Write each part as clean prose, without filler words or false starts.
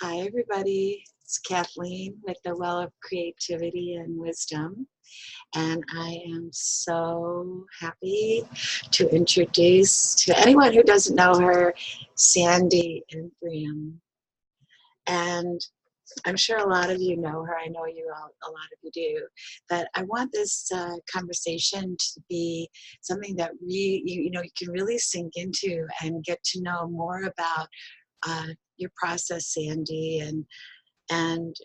Hi, everybody. It's Kathleen with the Well of Creativity and Wisdom. And I am so happy to introduce to anyone who doesn't know her, Sandy Ibrahim. And I'm sure a lot of you know her. I know you all, a lot of you do. But I want this conversation to be something that you can really sink into and get to know more about your process, Sandy, and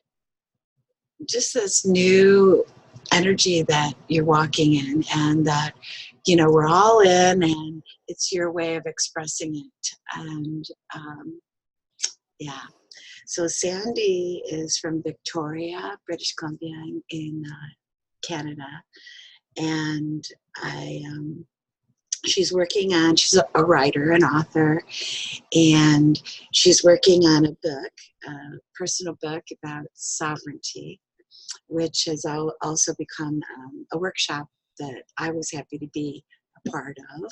just this new energy that you're walking in, and that we're all in, and it's your way of expressing it. And yeah, so Sandy is from Victoria, British Columbia, in Canada, and she's a writer, an author, and she's working on a book, a personal book about sovereignty, which has also become a workshop that I was happy to be a part of.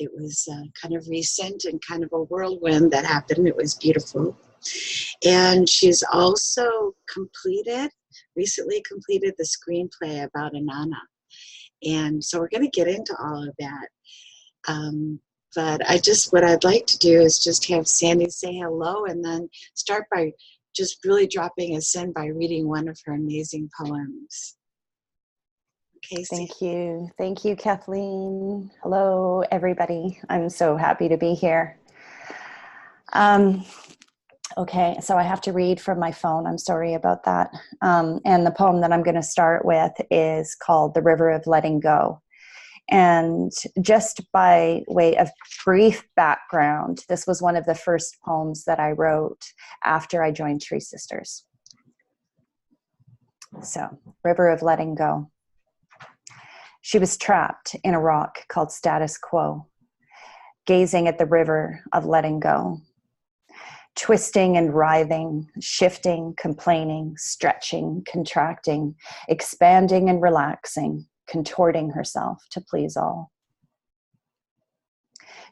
It was kind of recent and kind of a whirlwind that happened. It was beautiful. And she's also recently completed the screenplay about Inanna. And so we're going to get into all of that. But what I'd like to do is just have Sandy say hello, and then start by just really dropping us in by reading one of her amazing poems. Okay, Thank you. Thank you, Kathleen. Hello, everybody. I'm so happy to be here. Okay, so I have to read from my phone. I'm sorry about that. And the poem that I'm going to start with is called The River of Letting Go. And just by way of brief background, this was one of the first poems that I wrote after I joined TreeSisters. So, River of Letting Go. She was trapped in a rock called status quo, gazing at the river of letting go, twisting and writhing, shifting, complaining, stretching, contracting, expanding and relaxing, contorting herself to please all.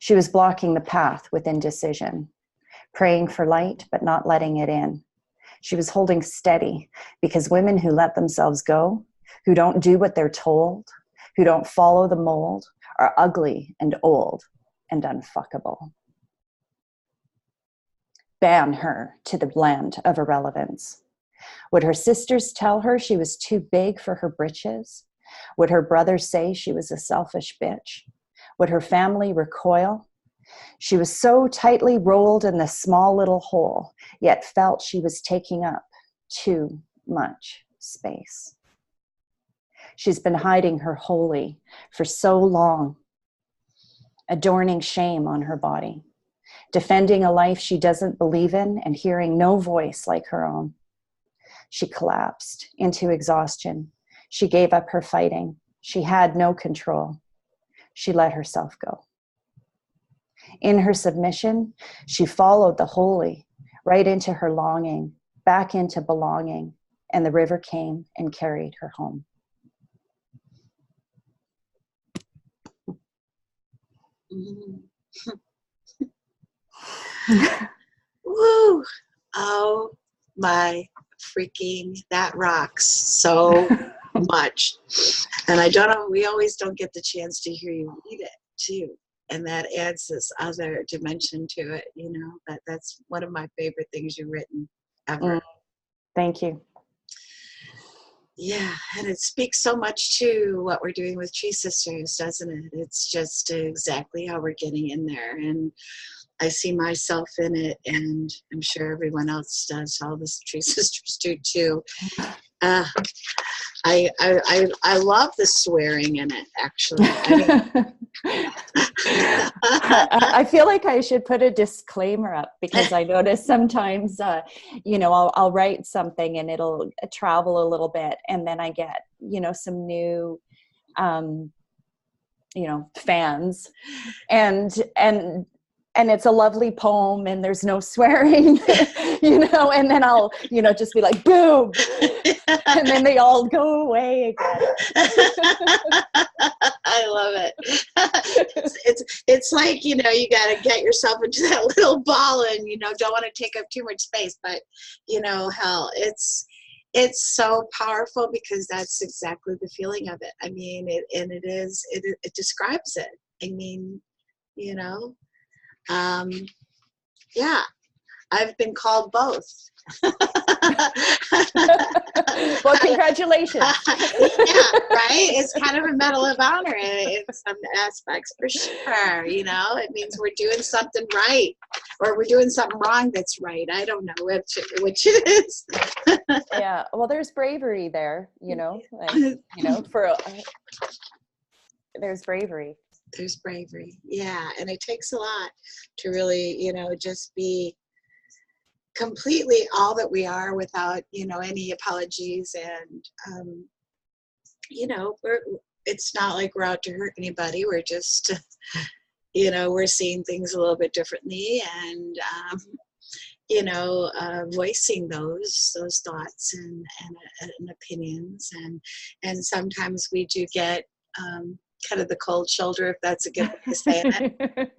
She was blocking the path with indecision, praying for light but not letting it in. She was holding steady because women who let themselves go, who don't do what they're told, who don't follow the mold, are ugly and old and unfuckable. Ban her to the land of irrelevance. Would her sisters tell her she was too big for her britches? Would her brothers say she was a selfish bitch? Would her family recoil? She was so tightly rolled in this small little hole, yet felt she was taking up too much space. She's been hiding her holy for so long, adorning shame on her body, defending a life she doesn't believe in and hearing no voice like her own. She collapsed into exhaustion. She gave up her fighting. She had no control. She let herself go. In her submission, she followed the holy right into her longing, back into belonging, and the river came and carried her home. Woo! Oh my freaking, that rocks so much. And I don't know, we always don't get the chance to hear you read it too. And that adds this other dimension to it, that's one of my favorite things you've written ever. Thank you. Yeah, and it speaks so much to what we're doing with TreeSisters, doesn't it? It's just exactly how we're getting in there. And I see myself in it, and I'm sure everyone else does. All the TreeSisters do too. I love the swearing in it, actually. I feel like I should put a disclaimer up, because I notice sometimes, I'll write something and it'll travel a little bit, and then I get, some new, fans, and and it's a lovely poem and there's no swearing, and then I'll, just be like, boom. And then they all go away again. I love it. It's like, you got to get yourself into that little ball and, don't want to take up too much space. But, hell, it's so powerful because that's exactly the feeling of it. I mean, it describes it. I mean, yeah, I've been called both. Well, congratulations. Yeah, right? It's kind of a medal of honor in some aspects, for sure. It means we're doing something right, or we're doing something wrong that's right. I don't know which it is. Yeah, well, there's bravery there, there's bravery. There's bravery, yeah, and it takes a lot to really, just be completely all that we are without, any apologies, and it's not like we're out to hurt anybody. We're just, we're seeing things a little bit differently, and voicing those thoughts and opinions, and sometimes we do get kind of the cold shoulder, if that's a good way of saying it.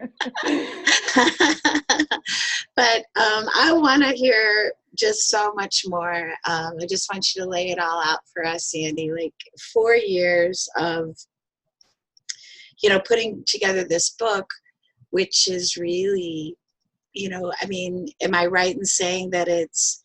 But I want to hear just so much more. I just want you to lay it all out for us, Sandy. Like 4 years of, putting together this book, which is really, I mean, am I right in saying that it's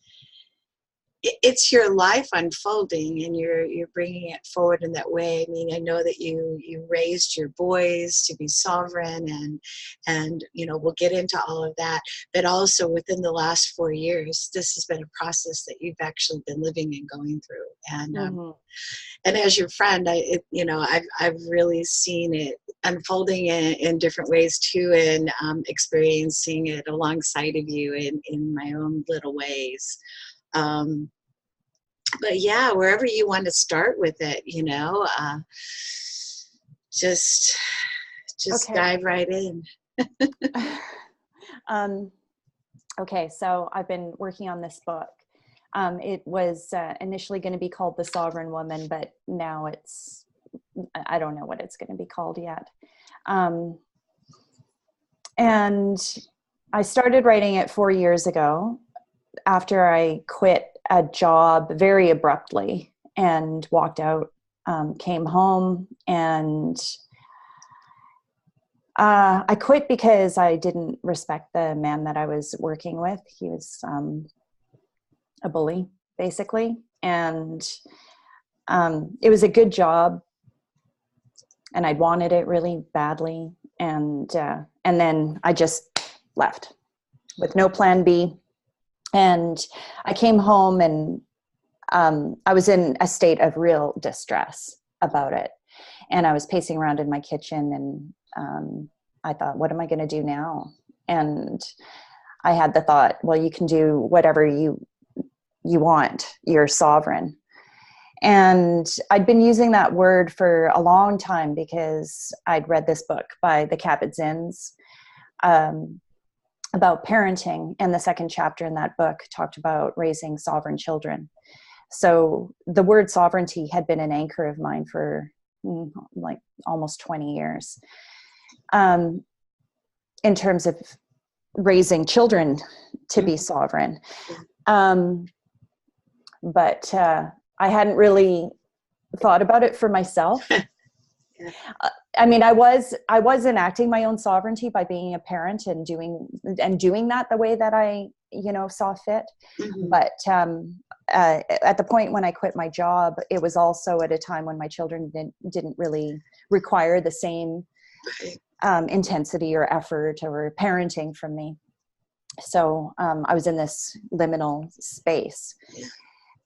your life unfolding and you're bringing it forward in that way? I mean, I know that you raised your boys to be sovereign, and we'll get into all of that, but also within the last 4 years, this has been a process that you've actually been living and going through. And and as your friend, I've really seen it unfolding in different ways too, and experiencing it alongside of you in my own little ways. But yeah, wherever you want to start with it, just okay. Dive right in. Okay, so I've been working on this book. It was initially going to be called The Sovereign Woman, but now I don't know what it's going to be called yet. And I started writing it 4 years ago after I quit a job very abruptly and walked out, came home, and I quit because I didn't respect the man that I was working with. He was a bully, basically. And it was a good job, and I'd wanted it really badly. And then I just left with no plan B. And I came home, and I was in a state of real distress about it. And I was pacing around in my kitchen, and I thought, what am I going to do now? And I had the thought, well, you can do whatever you want. You're sovereign. And I'd been using that word for a long time because I'd read this book by the Kabat-Zins about parenting, and the second chapter in that book talked about raising sovereign children. So the word sovereignty had been an anchor of mine for like almost 20 years, in terms of raising children to be sovereign. But I hadn't really thought about it for myself. I mean, I was enacting my own sovereignty by being a parent and doing that the way that I, saw fit. Mm-hmm. But at the point when I quit my job, it was also at a time when my children didn't really require the same intensity or effort or parenting from me. So I was in this liminal space.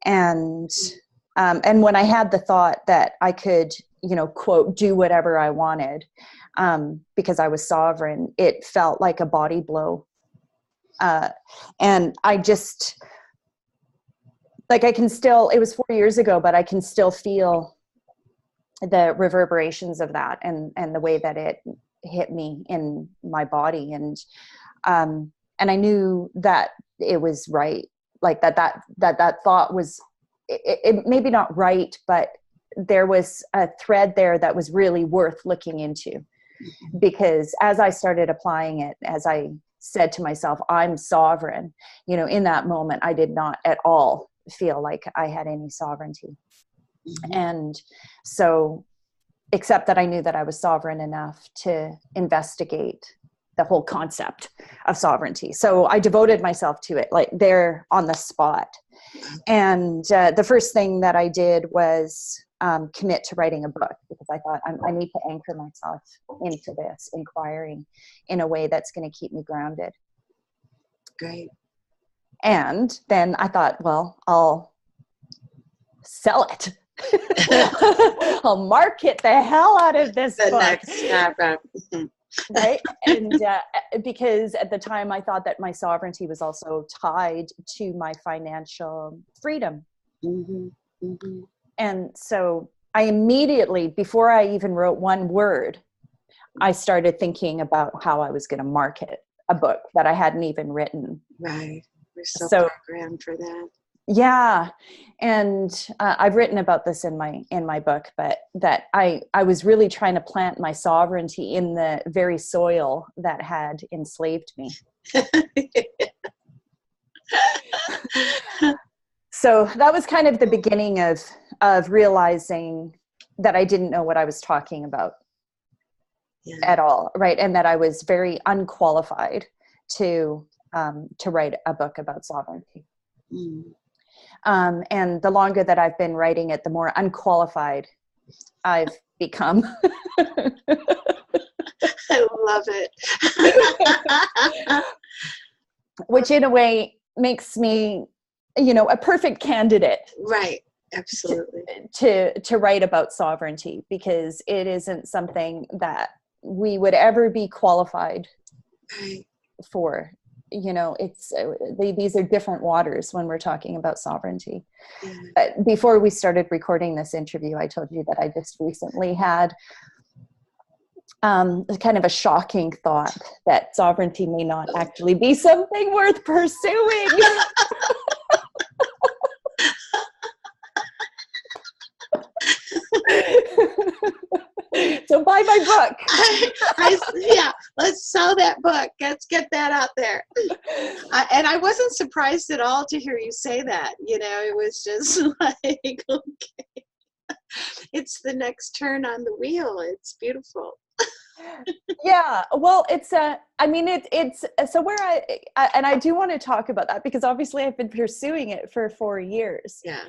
And when I had the thought that I could, quote, do whatever I wanted, because I was sovereign, it felt like a body blow. And I just, like, it was 4 years ago, but I can still feel the reverberations of that and the way that it hit me in my body. And And I knew that it was right. Like that thought was, it maybe not right, but there was a thread there that was really worth looking into. Because as I started applying it, as I said to myself, I'm sovereign, you know, in that moment, I did not at all feel like I had any sovereignty. And so, except that I knew that I was sovereign enough to investigate the whole concept of sovereignty. So I devoted myself to it, like there on the spot. And the first thing that I did was commit to writing a book, because I thought I need to anchor myself into this inquiry in a way that's going to keep me grounded. Great. And then I thought, well, I'll sell it. I'll market the hell out of this book. Next, Right? And because at the time I thought that my sovereignty was also tied to my financial freedom. And so I immediately, before I even wrote one word, I started thinking about how I was going to market a book that I hadn't even written. Right. We're so programmed for that. Yeah. And I've written about this in my book, but that I was really trying to plant my sovereignty in the very soil that had enslaved me. So that was kind of the beginning of realizing that I didn't know what I was talking about at all. Right. And that I was very unqualified to write a book about sovereignty. And the longer that I've been writing it, the more unqualified I've become. I love it. Which in a way makes me, you know, a perfect candidate. Right. Absolutely. To write about sovereignty, because it isn't something that we would ever be qualified for. You know, it's these are different waters when we're talking about sovereignty. But before we started recording this interview, I told you that I just recently had kind of a shocking thought that sovereignty may not actually be something worth pursuing. So buy my book. Yeah, let's sell that book. Let's get that out there. And I wasn't surprised at all to hear you say that. You know, it was just like, okay, it's the next turn on the wheel. It's beautiful. Yeah, well, it's I mean, it's so where and I do want to talk about that, because obviously I've been pursuing it for 4 years. Yeah.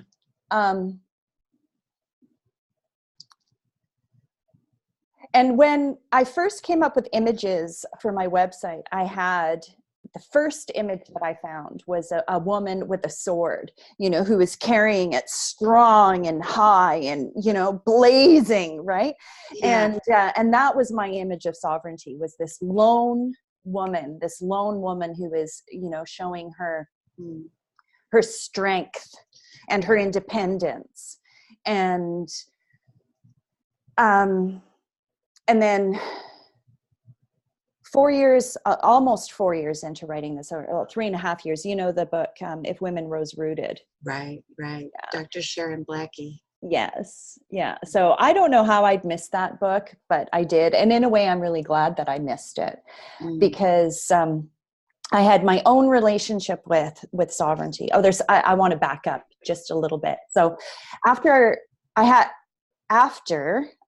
And when I first came up with images for my website, I had the first image that I found was a woman with a sword, you know, who was carrying it strong and high and, you know, blazing, right? Yeah. And that was my image of sovereignty, was this lone woman who is, you know, showing her strength and her independence. And then 4 years, almost 4 years into writing this, or 3.5 years, you know, the book, If Women Rose Rooted. Right. Yeah. Dr. Sharon Blackie. Yes. Yeah. So I don't know how I'd missed that book, but I did. And in a way, I'm really glad that I missed it, because I had my own relationship with sovereignty. Oh, I want to back up just a little bit. So after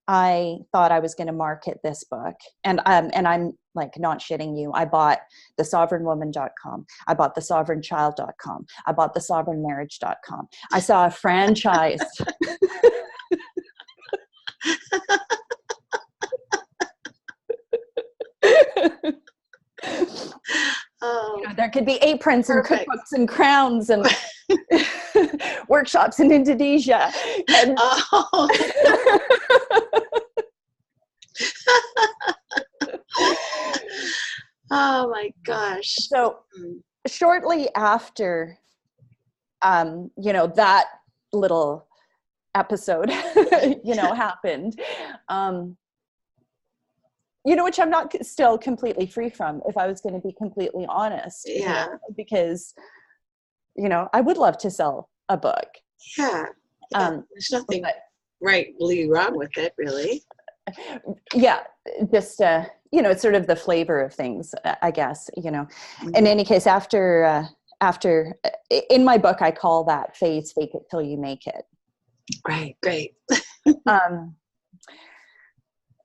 I thought I was going to market this book, and I'm like not shitting you, I bought thesovereignwoman.com. I bought thesovereignchild.com. I bought thesovereignmarriage.com. I saw a franchise. Oh, you know, there could be aprons and cookbooks and crowns and workshops in Indonesia. And oh my gosh. So shortly after, you know, that little episode, you know, happened, which I'm not still completely free from, if I was going to be completely honest. Yeah. Because, I would love to sell a book. Yeah. There's nothing rightly wrong with it, really. Yeah. Just, it's sort of the flavor of things, I guess, Mm-hmm. In any case, after, in my book, I call that phase, fake it till you make it. Right. Great.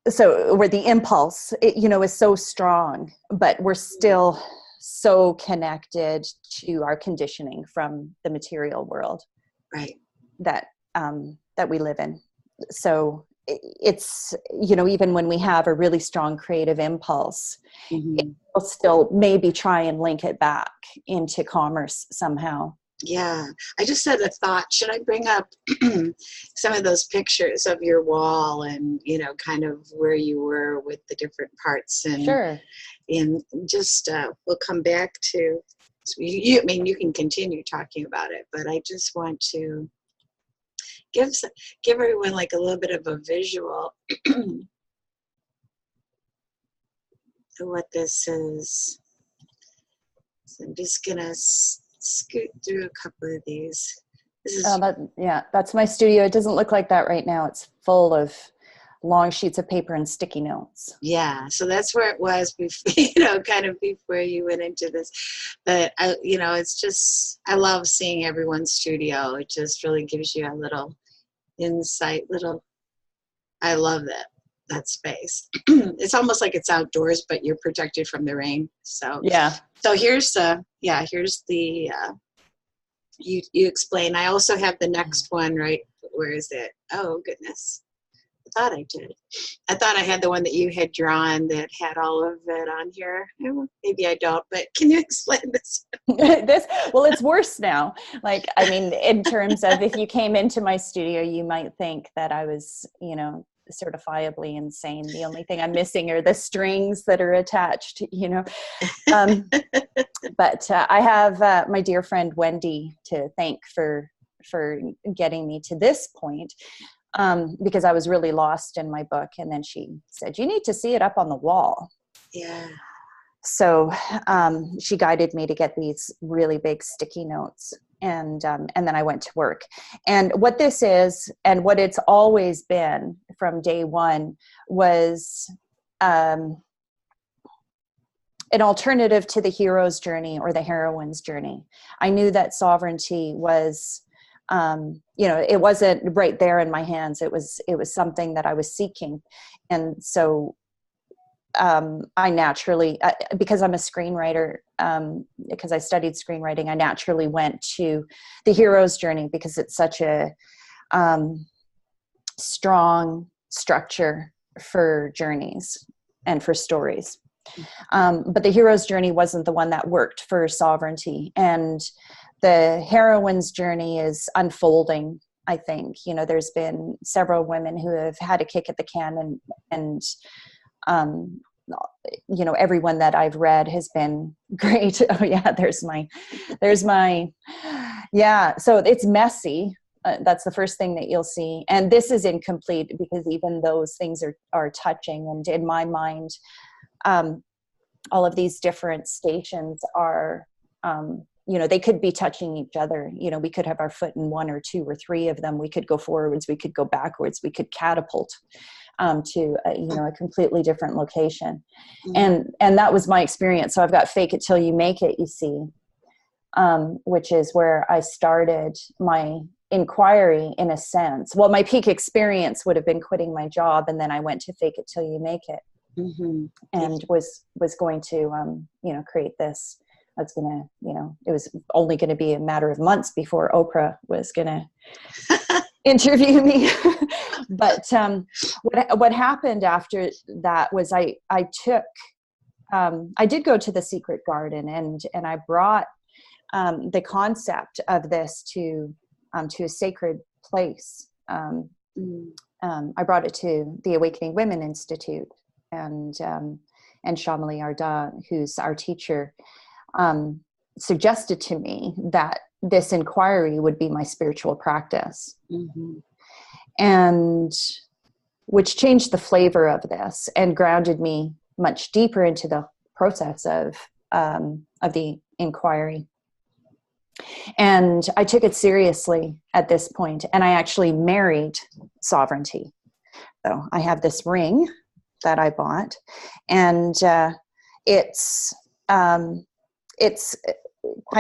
So where the impulse, is so strong, but we're still so connected to our conditioning from the material world, right? That we live in. So it's, even when we have a really strong creative impulse, Mm-hmm. we'll still maybe try and link it back into commerce somehow. Yeah, I just had a thought. Should I bring up some of those pictures of your wall and, kind of where you were with the different parts? And, Sure. And just, we'll come back to, you can continue talking about it, but I just want to give everyone like a little bit of a visual of what this is. So I'm just going to scoot through a couple of these. This is that's my studio. It doesn't look like that right now. It's full of long sheets of paper and sticky notes. Yeah, so that's where it was before, kind of before you went into this. But it's just, I love seeing everyone's studio. It just really gives you a little insight. I love that space. It's almost like it's outdoors, but you're protected from the rain. So yeah. So here's the you explain. I also have the next one, right? Where is it? Oh goodness. I thought I did. I thought I had the one that you had drawn that had all of it on here. Maybe I don't, but can you explain this? Well, it's worse now. In terms of, if you came into my studio, you might think that I was, certifiably insane. The only thing I'm missing are the strings that are attached, But I have my dear friend Wendy to thank for getting me to this point, because I was really lost in my book. And then she said, you need to see it up on the wall. Yeah. So she guided me to get these really big sticky notes. And then I went to work. And what this is, and what it's always been from day one, was an alternative to the hero's journey or the heroine's journey. I knew that sovereignty was, it wasn't right there in my hands. It was something that I was seeking. And so I naturally, because I'm a screenwriter, because I studied screenwriting, I naturally went to the hero's journey because it's such a strong structure for journeys and for stories. But the hero's journey wasn't the one that worked for sovereignty. And the heroine's journey is unfolding, I think. There's been several women who have had a kick at the can, and everyone that I've read has been great. Oh yeah, there's my, yeah. So it's messy. That's the first thing that you'll see. And this is incomplete because even those things are touching. And in my mind, all of these different stations are, they could be touching each other. We could have our foot in one or two or three of them. We could go forwards, we could go backwards, we could catapult to a completely different location. Mm-hmm. And that was my experience. So I've got fake it till you make it, you see, which is where I started my inquiry, in a sense. Well, my peak experience would have been quitting my job, and then I went to fake it till you make it. Mm-hmm. And was going to create this. I was gonna, it was only going to be a matter of months before Oprah was going to interview me. But what happened after that was I did go to the secret garden, and I brought the concept of this to a sacred place. I brought it to the Awakening Women Institute, and Shamali Arda, who's our teacher, suggested to me that this inquiry would be my spiritual practice. Mm-hmm. And which changed the flavor of this and grounded me much deeper into the process of the inquiry. And I took it seriously at this point, and I actually married sovereignty. So I have this ring that I bought, and it's kind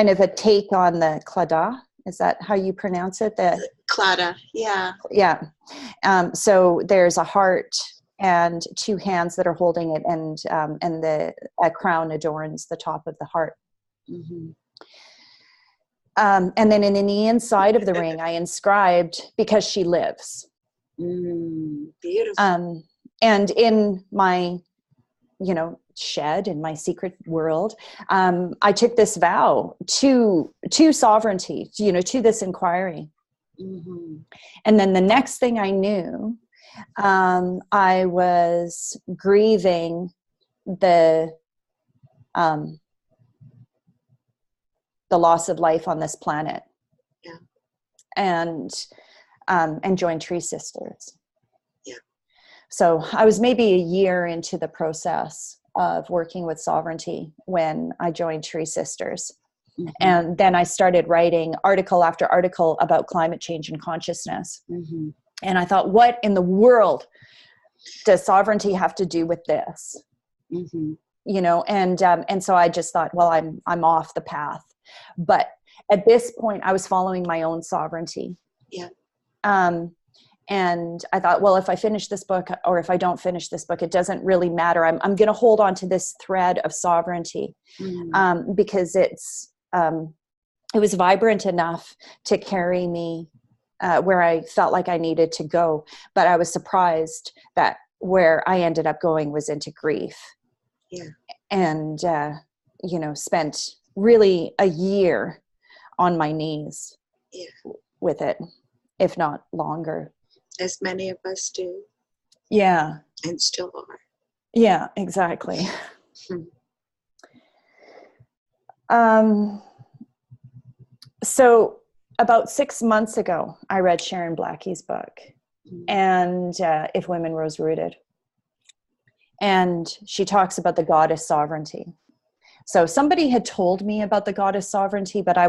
of a take on the klada. Is that how you pronounce it? The Klada, yeah. Yeah. So there's a heart and two hands that are holding it, and a crown adorns the top of the heart. Mm-hmm. And then in the inside of the ring, I inscribed, because she lives. Beautiful. And in my, shed, in my secret world, I took this vow to sovereignty, to this inquiry. Mm-hmm. And then the next thing I knew, I was grieving the loss of life on this planet. Yeah. And joined TreeSisters. Yeah. So I was maybe a year into the process of working with sovereignty when I joined TreeSisters. Mm-hmm. And then I started writing article after article about climate change and consciousness. Mm-hmm. And I thought, what in the world does sovereignty have to do with this? Mm-hmm. And so I just thought, well, I'm off the path. But at this point, I was following my own sovereignty. Yeah. And I thought, well, if I finish this book or if I don't finish this book, it doesn't really matter. I'm going to hold on to this thread of sovereignty, because it was vibrant enough to carry me where I felt like I needed to go. But I was surprised that where I ended up going was into grief. Yeah. And, spent really a year on my knees with it, if not longer. As many of us do. Yeah. And still are. Yeah, exactly. So about 6 months ago, I read Sharon Blackie's book, and If Women Rose Rooted. And she talks about the goddess sovereignty. So somebody had told me about the goddess sovereignty, but I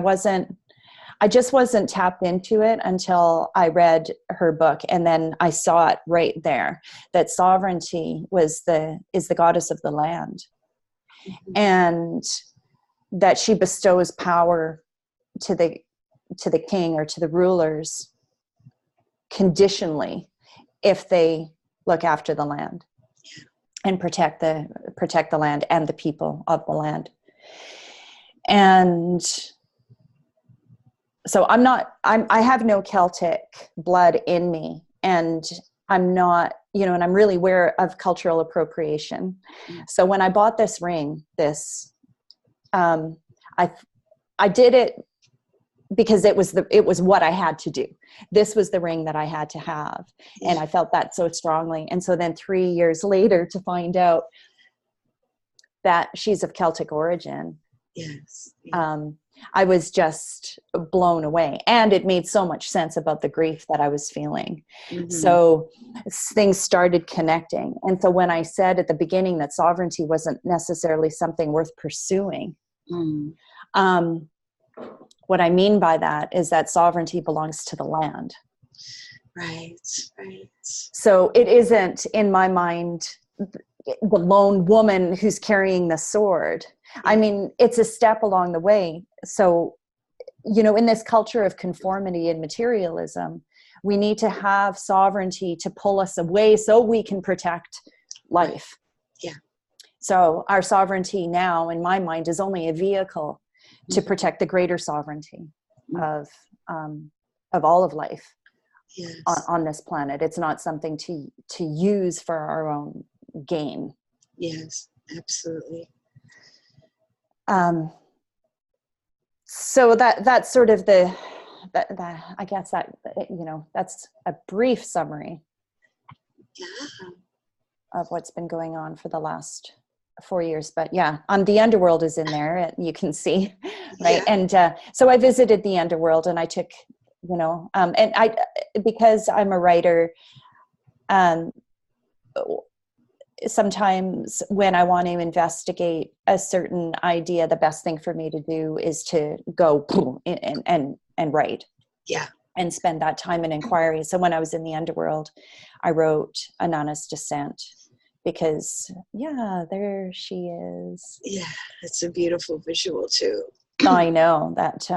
just wasn't tapped into it until I read her book. And then I saw it right there, that sovereignty is the goddess of the land. Mm-hmm. And that she bestows power to the king or to the rulers conditionally if they look after the land and protect the land and the people of the land. And so I have no Celtic blood in me, and I'm not, and I'm really aware of cultural appropriation. So when I bought this ring, I did it because it was what I had to do. This was the ring that I had to have. And I felt that so strongly. And so then 3 years later, to find out that she's of Celtic origin, yes. I was just blown away. And it made so much sense about the grief that I was feeling. Mm-hmm. So things started connecting. And so when I said at the beginning that sovereignty wasn't necessarily something worth pursuing, what I mean by that is that sovereignty belongs to the land. Right, right. So it isn't, in my mind, the lone woman who's carrying the sword. I mean, it's a step along the way. So, in this culture of conformity and materialism, we need to have sovereignty to pull us away so we can protect life. Yeah. So our sovereignty now, in my mind, is only a vehicle to protect the greater sovereignty of all of life on this planet. It's not something to use for our own gain. Yes, absolutely. So that's sort of I guess that, that's a brief summary of what's been going on for the last 4 years. But the Underworld is in there, you can see, right? And so I visited the Underworld, and I took, and I, because I'm a writer, sometimes when I want to investigate a certain idea, the best thing for me to do is to go and write. Yeah. And spend that time in inquiry. So when I was in the Underworld, I wrote Inanna's Descent because, yeah, there she is. Yeah, it's a beautiful visual too. I know that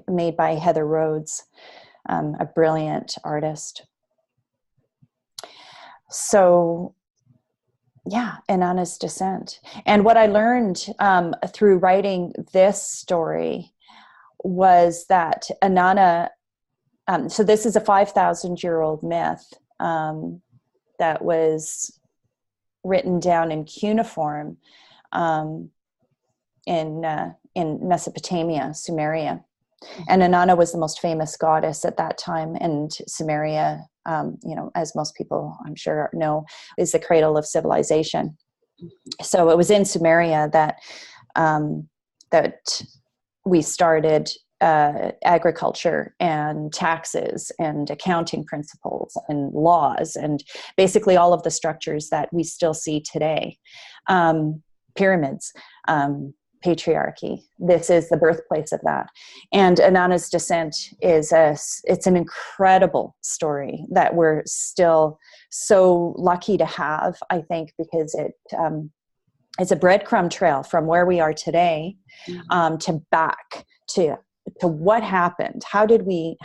made by Heather Rhodes, a brilliant artist. So, yeah, Inanna's Descent. And what I learned through writing this story was that Inanna, so this is a 5,000-year-old myth that was written down in cuneiform in Mesopotamia, Sumeria. And Inanna was the most famous goddess at that time. And Sumeria, as most people I'm sure know, is the cradle of civilization. So it was in Sumeria that we started agriculture and taxes and accounting principles and laws and basically all of the structures that we still see today. Pyramids, patriarchy. This is the birthplace of that. And Inanna's Descent it's an incredible story that we're still so lucky to have, I think, because it's a breadcrumb trail from where we are today to back to what happened. How did we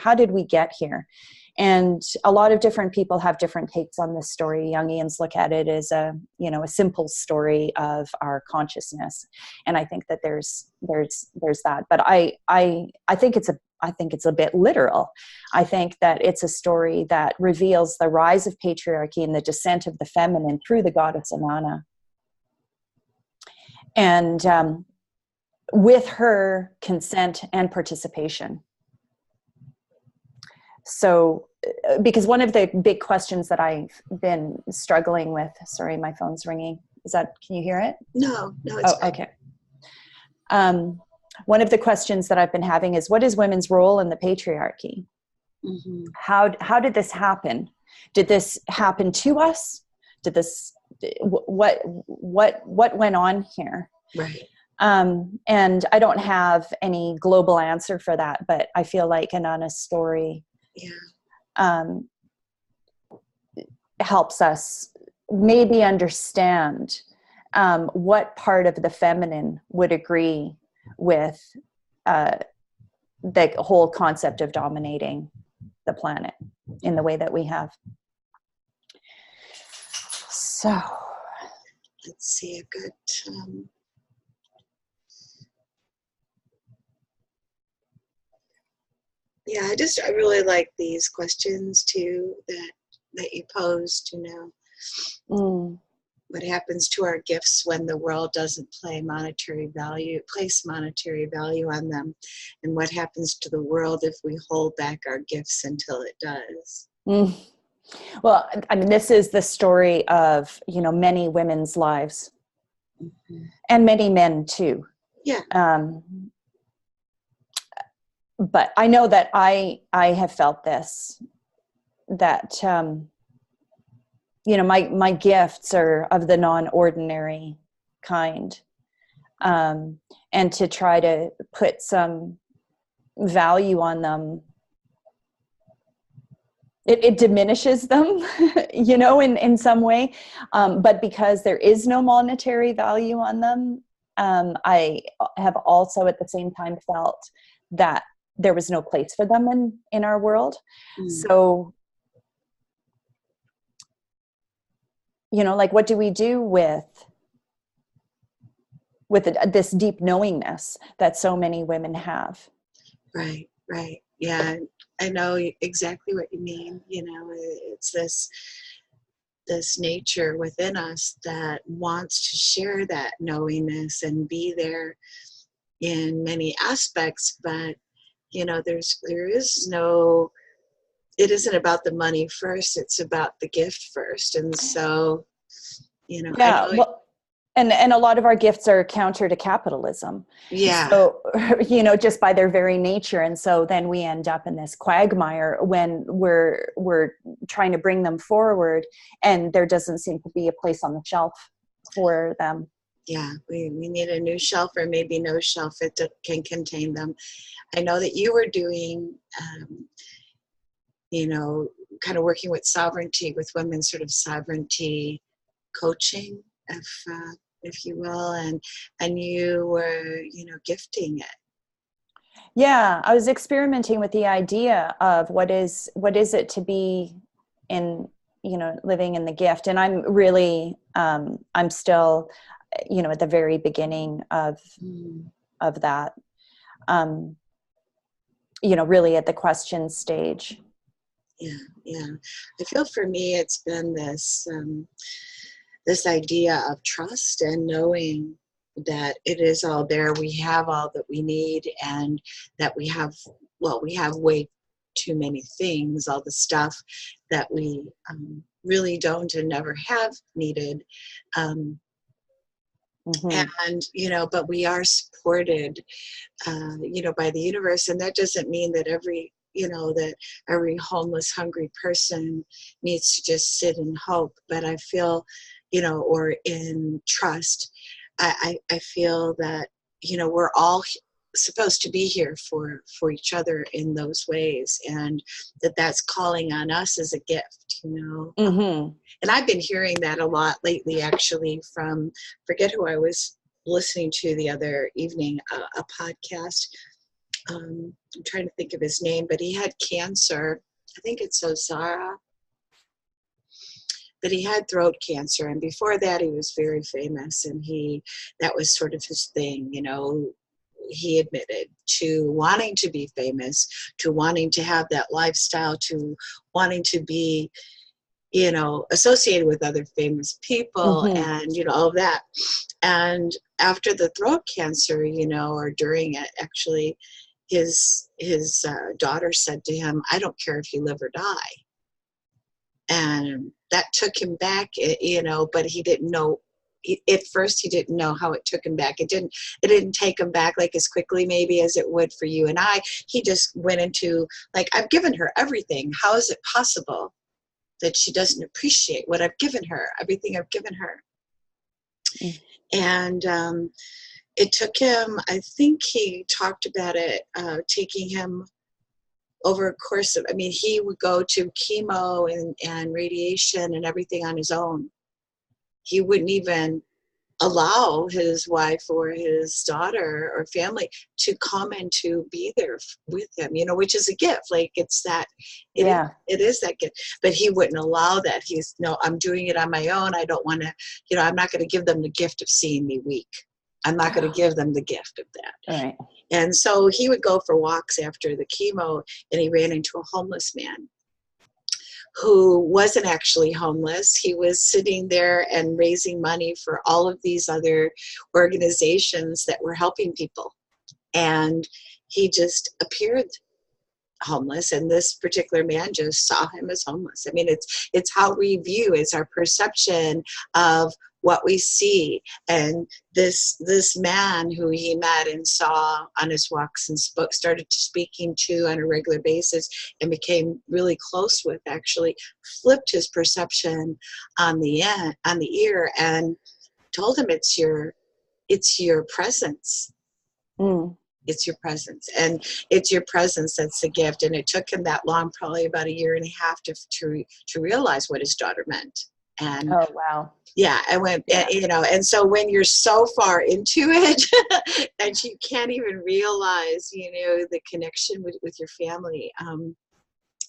get here? And a lot of different people have different takes on this story. Jungians look at it as a simple story of our consciousness, and I think that there's that. But I think it's a bit literal. I think that it's a story that reveals the rise of patriarchy and the descent of the feminine through the goddess Inanna, and with her consent and participation. So, because one of the big questions that I've been struggling with, sorry, my phone's ringing. Can you hear it? No, it's fine. Okay. One of the questions that I've been having is, what is women's role in the patriarchy? Mm-hmm. How did this happen? Did this happen to us? What went on here? Right. And I don't have any global answer for that, but I feel like Inanna's story helps us maybe understand what part of the feminine would agree with the whole concept of dominating the planet in the way that we have. So let's see a good I really like these questions too that you posed, what happens to our gifts when the world doesn't place monetary value on them, and what happens to the world if we hold back our gifts until it does. Well, I mean, this is the story of, many women's lives, and many men too. Yeah. But I know that I have felt this, that, my gifts are of the non-ordinary kind. And to try to put some value on them, it diminishes them, in some way. But because there is no monetary value on them, I have also at the same time felt that there was no place for them in our world. So, what do we do with this deep knowingness that so many women have? Right. Yeah, I know exactly what you mean. It's this nature within us that wants to share that knowingness and be there in many aspects, but it isn't about the money first, it's about the gift first. And so, And a lot of our gifts are counter to capitalism. Yeah. So, just by their very nature. And so then we end up in this quagmire when we're trying to bring them forward, and there doesn't seem to be a place on the shelf for them. Yeah, we need a new shelf, or maybe no shelf that can contain them. I know that you were doing, kind of working with sovereignty, with women's sort of sovereignty coaching, if you will, and you were, gifting it. Yeah, I was experimenting with the idea of what is it to be in, living in the gift. And I'm really, I'm still, at the very beginning of that, really at the question stage. Yeah. I feel for me, it's been this idea of trust and knowing that it is all there. We have all that we need, and that we have way too many things, all the stuff that we really don't and never have needed. And, but we are supported, by the universe. And that doesn't mean that every homeless, hungry person needs to just sit and hope. But I feel, or in trust, I feel that, we're all supposed to be here for each other in those ways, and that's calling on us as a gift, And I've been hearing that a lot lately, actually, from, forget who I was listening to the other evening, a podcast. I'm trying to think of his name, but he had cancer. I think it's Ozara. But he had throat cancer, and before that he was very famous, and that was sort of his thing, He admitted to wanting to be famous, to wanting to have that lifestyle, to wanting to be, associated with other famous people, and, all of that. And after the throat cancer, or during it, actually, his daughter said to him, "I don't care if you live or die." And that took him back, but he didn't know. At first, he didn't know how it took him back. It didn't take him back like as quickly maybe as it would for you and I. He just went into, like, I've given her everything. How is it possible that she doesn't appreciate what I've given her, everything I've given her? And it took him, I think he talked about it, taking him over a course of, he would go to chemo and radiation and everything on his own. He wouldn't even allow his wife or his daughter or family to come and to be there with him, which is a gift. Like, it's that, it is that gift. But he wouldn't allow that. He's, no, I'm doing it on my own. I don't want to, I'm not going to give them the gift of seeing me weak. I'm not going to give them the gift of that. Right. And so he would go for walks after the chemo, and he ran into a homeless man who wasn't actually homeless. He was sitting there and raising money for all of these other organizations that were helping people. And he just appeared homeless, and this particular man just saw him as homeless. It's how we view, it's our perception of what we see. And this man who he met and saw on his walks and started speaking to on a regular basis and became really close with, actually flipped his perception on the ear and told him, it's your presence. It's your presence, and it's your presence that's the gift. And it took him that long, probably about 1.5 years to realize what his daughter meant. And oh, wow. Yeah, I went, and so when you're so far into it that you can't even realize, the connection with your family, and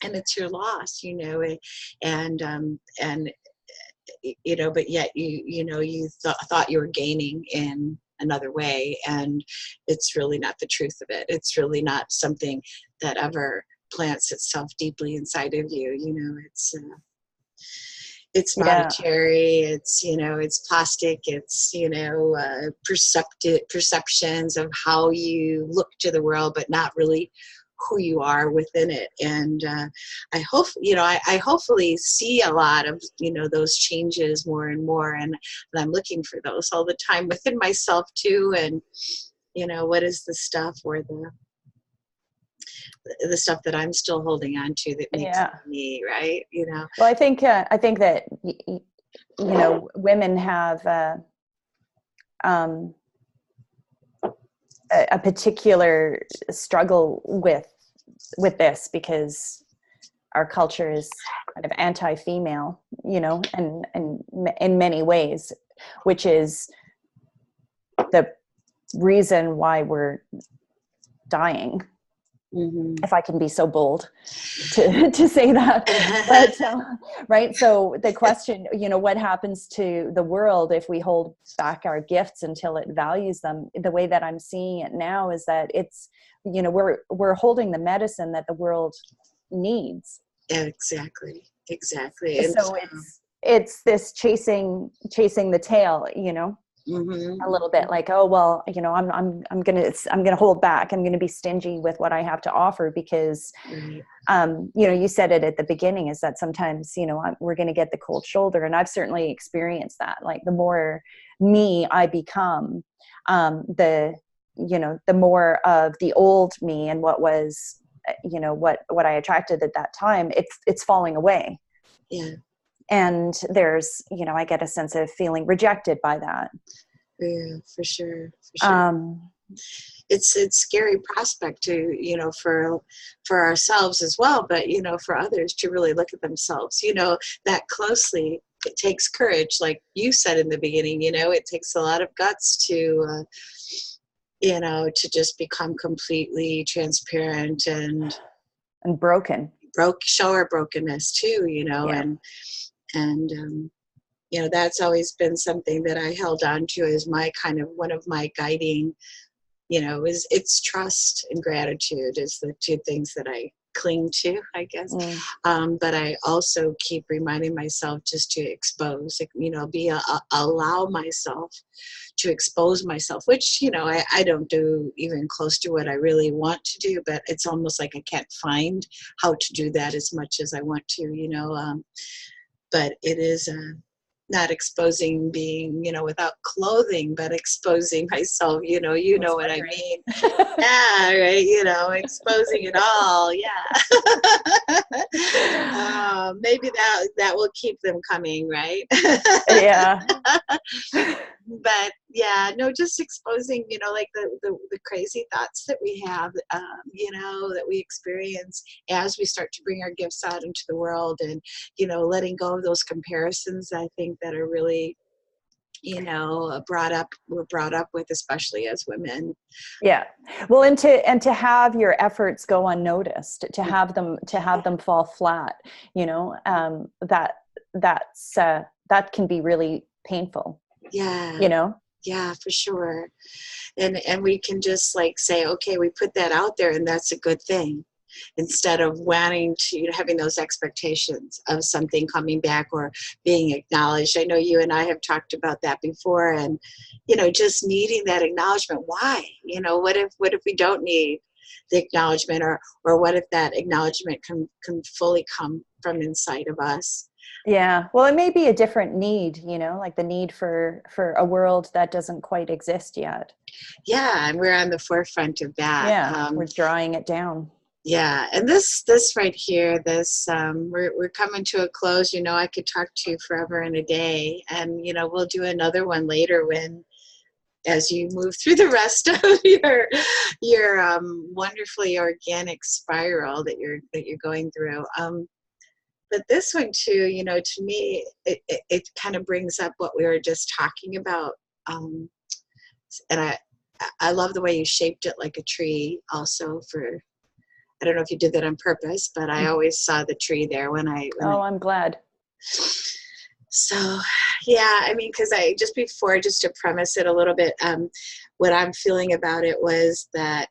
it's your loss, and but yet you thought you were gaining in another way, and it's really not the truth of it. It's really not something that ever plants itself deeply inside of you. It's monetary, it's plastic, it's, perceptions of how you look to the world, but not really who you are within it. And I hope, I hopefully see a lot of, those changes more and more. And I'm looking for those all the time within myself too. And, what is the stuff or the stuff that I'm still holding on to that makes me, right? Well, I think that, women have a particular struggle with this, because our culture is kind of anti-female, and in many ways, which is the reason why we're dying. Mm-hmm. If I can be so bold to say that. But, right. So the question, what happens to the world if we hold back our gifts until it values them? The way that I'm seeing it now is that it's, we're holding the medicine that the world needs. Exactly. And so it's this chasing the tail, Mm-hmm. a little bit like, oh, well, I'm gonna hold back. I'm gonna be stingy with what I have to offer because, you said it at the beginning, is that sometimes, we're gonna get the cold shoulder. And I've certainly experienced that. Like, the more me I become, the more of the old me and what was, what I attracted at that time, it's falling away. Yeah. And there's, I get a sense of feeling rejected by that. Yeah, for sure. It's a scary prospect to, for ourselves as well, but, for others to really look at themselves, that closely. It takes courage. Like you said in the beginning, it takes a lot of guts to, to just become completely transparent and show our brokenness too, and that's always been something that I held on to as my kind of one of my guiding, is it's trust and gratitude is the two things that I cling to, I guess. But I also keep reminding myself just to expose, allow myself to expose myself, which, I don't do even close to what I really want to do, but it's almost like I can't find how to do that as much as I want to, but it is not exposing being, without clothing, but exposing myself, what I mean. Yeah, right, exposing it all. Yeah. Maybe that will keep them coming, right? Yeah. But yeah, no, just exposing, like the crazy thoughts that we have, that we experience as we start to bring our gifts out into the world, and, letting go of those comparisons, I think, that are really, we're brought up with, especially as women. Yeah. Well, and to have your efforts go unnoticed, to have them fall flat, that can be really painful. Yeah. Yeah, for sure. And we can just like say, okay, we put that out there and that's a good thing, instead of wanting to, having those expectations of something coming back or being acknowledged. I know you and I have talked about that before, and, just needing that acknowledgement. Why? What if we don't need the acknowledgement, or what if that acknowledgement can fully come from inside of us? Yeah. Well, it may be a different need, like the need for a world that doesn't quite exist yet. Yeah. And we're on the forefront of that. Yeah. We're drawing it down. Yeah. And this right here, we're coming to a close. I could talk to you forever and a day, and, we'll do another one later as you move through the rest of your wonderfully organic spiral that you're going through. But this one too, to me, it kind of brings up what we were just talking about. And I love the way you shaped it like a tree also. I don't know if you did that on purpose, but I always saw the tree there I'm glad. So, yeah, I mean, because just to premise it a little bit, what I'm feeling about it was that,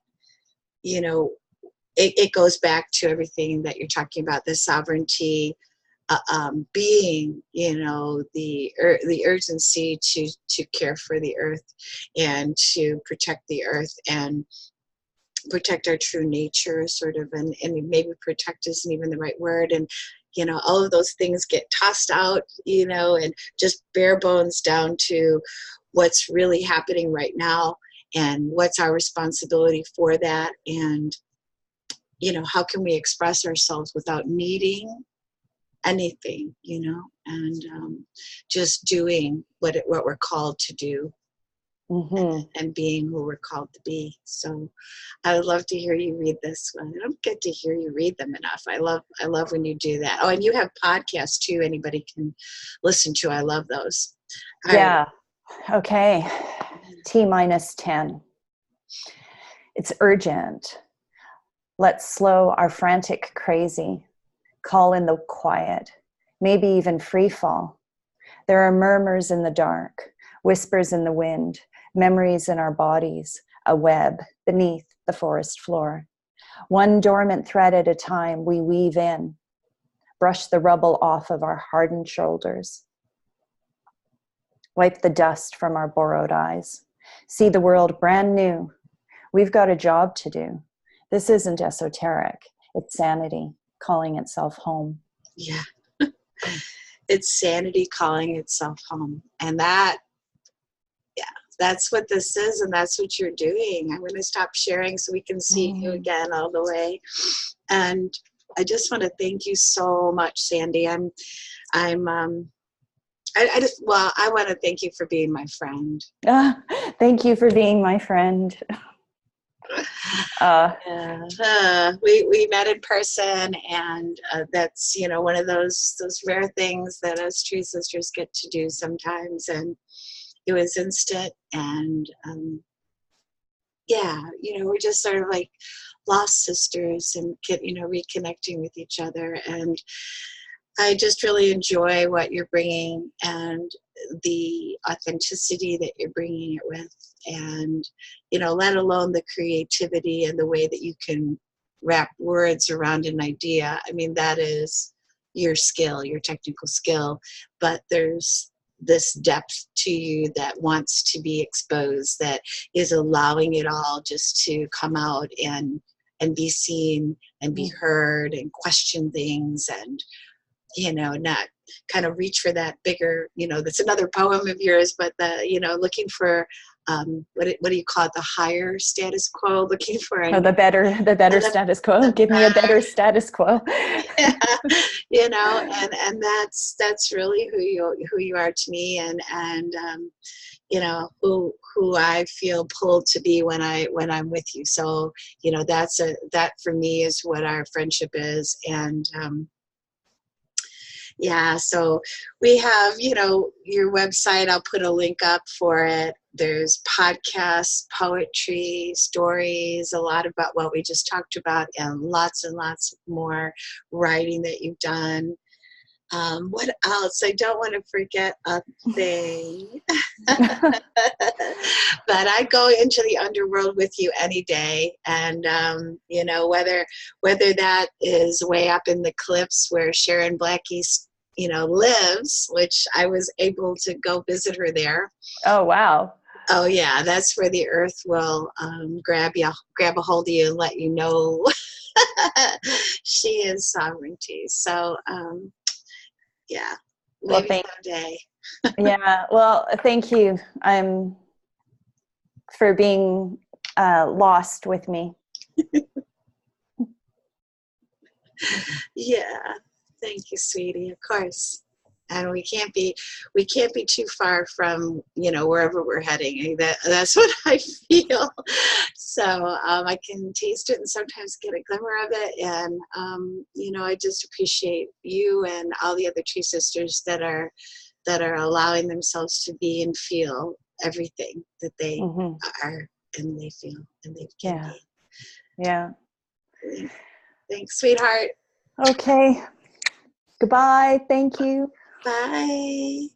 it goes back to everything that you're talking about, the sovereignty, being, the urgency to care for the earth and to protect the earth, and protect our true nature, sort of, and maybe protect isn't even the right word. And, you know, all of those things get tossed out, you know, and just bare bones down to what's really happening right now and what's our responsibility for that. And, you know, how can we express ourselves without needing anything, you know, and just doing what we're called to do. And being who we're called to be. So I would love to hear you read this one. I don't get to hear you read them enough. I love when you do that. Oh, and you have podcasts too. Anybody can listen to. I love those. Yeah. Okay. T-10. It's urgent. Let's slow our frantic crazy. Call in the quiet. Maybe even free fall. There are murmurs in the dark, whispers in the wind, memories in our bodies, a web beneath the forest floor. One dormant thread at a time we weave in, brush the rubble off of our hardened shoulders, wipe the dust from our borrowed eyes, see the world brand new. We've got a job to do. This isn't esoteric. It's sanity calling itself home. Yeah. It's sanity calling itself home. And that, that's what this is, and that's what you're doing. I'm going to stop sharing so we can see you again all the way. And I just want to thank you so much, Sandy. I want to thank you for being my friend. Thank you for being my friend. We met in person, and that's, you know, one of those rare things that us TreeSisters get to do sometimes. And it was instant, and you know, we're just sort of like lost sisters, and you know, reconnecting with each other. And I just really enjoy what you're bringing and the authenticity that you're bringing it with, and, you know, let alone the creativity and the way that you can wrap words around an idea. I mean, that is your skill, your technical skill, but there's this depth to you that wants to be exposed, that is allowing it all just to come out and be seen and be heard and question things, and, you know, not kind of reach for that bigger, you know, that's another poem of yours, but the, you know, looking for what do you call it, the higher status quo, looking for the better status quo. Give me a better status quo. Yeah, you know, and that's really who you are to me, and you know, who I feel pulled to be when I'm with you. So, you know, that for me is what our friendship is. And so we have, you know, your website. I'll put a link up for it. There's podcasts, poetry, stories, a lot about what we just talked about, and lots more writing that you've done. What else? I don't want to forget a thing. But I go into the underworld with you any day. And, you know, whether that is way up in the cliffs where Sharon Blackie's, you know, lives, which I was able to go visit her there. Oh, wow. Oh, yeah. That's where the earth will grab a hold of you and let you know she is sovereignty. So, yeah, maybe someday. Yeah, well, thank you for being lost with me. Yeah, thank you, sweetie. Of course. And we can't be too far from, you know, wherever we're heading. That's what I feel. So I can taste it and sometimes get a glimmer of it. And you know, I just appreciate you and all the other TreeSisters that are allowing themselves to be and feel everything that they are and they feel and they can be. Yeah. Thanks, sweetheart. Okay. Goodbye. Thank you. Bye.